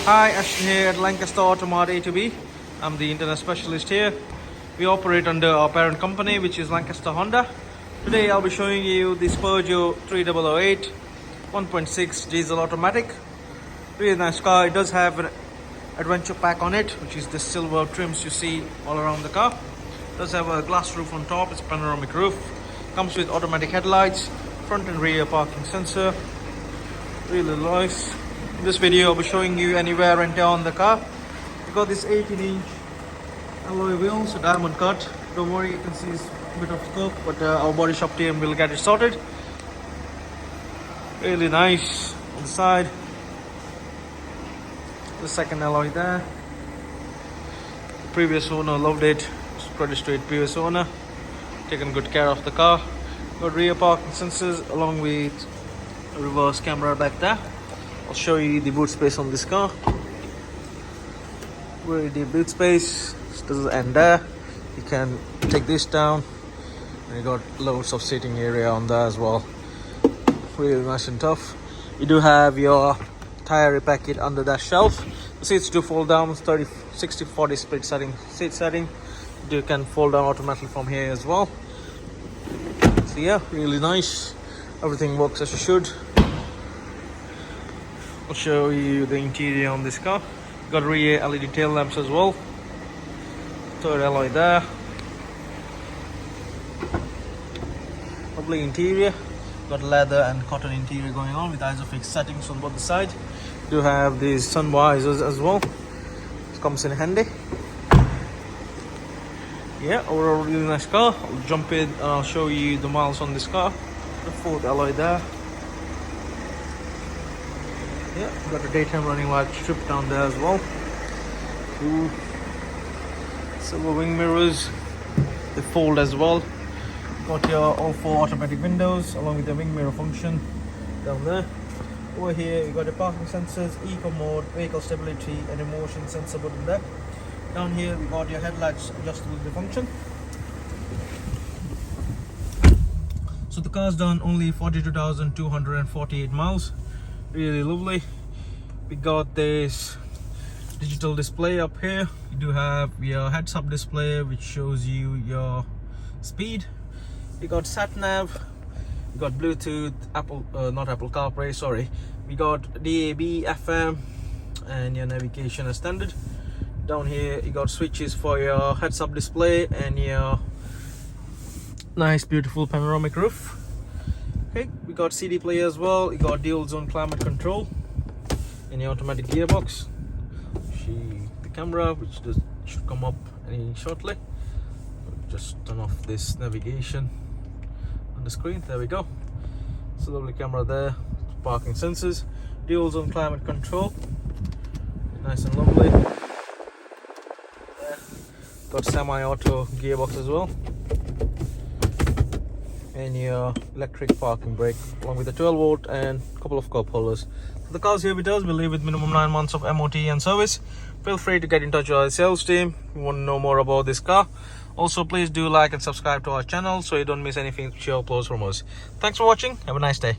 Hi, Ashton here at Lancaster Automart A2B. I'm the internet specialist here. We operate under our parent company, which is Lancaster Honda. Today I'll be showing you this Peugeot 3008 1.6 diesel automatic. Really nice car. It does have an adventure pack on it, which is the silver trims you see all around the car. It does have a glass roof on top. It's a panoramic roof. Comes with automatic headlights, front and rear parking sensor. Really nice. In this video I'll be showing you any wear and tear on the car. We got this 18-inch alloy wheels, a diamond cut. Don't worry, you can see it's a bit of scope, but our body shop team will get it sorted. Really nice on the side. The second alloy there. The previous owner loved it. Pretty straight previous owner. Taken good care of the car. Got rear parking sensors along with a reverse camera back there. I'll show you the boot space on this car. Very deep boot space. This does end there. You can take this down, and you got loads of seating area on there as well. Really nice and tough. You do have your tire repair kit under that shelf. The seats do fold down. 30, 60, 40 split setting seat setting. You can fold down automatically from here as well. So yeah, really nice. Everything works as it should. I'll show you the interior on this car. Got rear LED tail lamps as well. Third alloy there. Lovely interior. Got leather and cotton interior going on with ISOFIX settings on both the sides. Do have these sun visors as well. It comes in handy. Yeah, overall really nice car. I'll jump in and I'll show you the miles on this car. The fourth alloy there. Yeah, got a daytime running light strip down there as well. Two silver wing mirrors. They fold as well. Got your all four automatic windows along with the wing mirror function down there. Over here you got the parking sensors, eco mode, vehicle stability and motion sensor button there. Down here we got your headlights adjustable function. So the car's done only 42,248 miles. Really lovely. We got this digital display up here. You do have your heads-up display which shows you your speed. We got sat nav. We got Bluetooth, not Apple CarPlay, sorry. We got DAB, FM, and your navigation as standard. Down here you got switches for your heads-up display and your nice beautiful panoramic roof. Okay, we got CD player as well. You got dual zone climate control in your automatic gearbox. See the camera, which should come up any shortly. Just turn off this navigation on the screen. There we go. It's a lovely camera there. Parking sensors, dual zone climate control, nice and lovely. Got semi-auto gearbox as well, and your electric parking brake along with a 12-volt and a couple of cup holders. So the car's here with us. We leave with minimum 9 months of MOT and service. Feel free to get in touch with our sales team if you want to know more about this car. Also, please do like and subscribe to our channel so you don't miss anything future uploads from us. Thanks for watching. Have a nice day.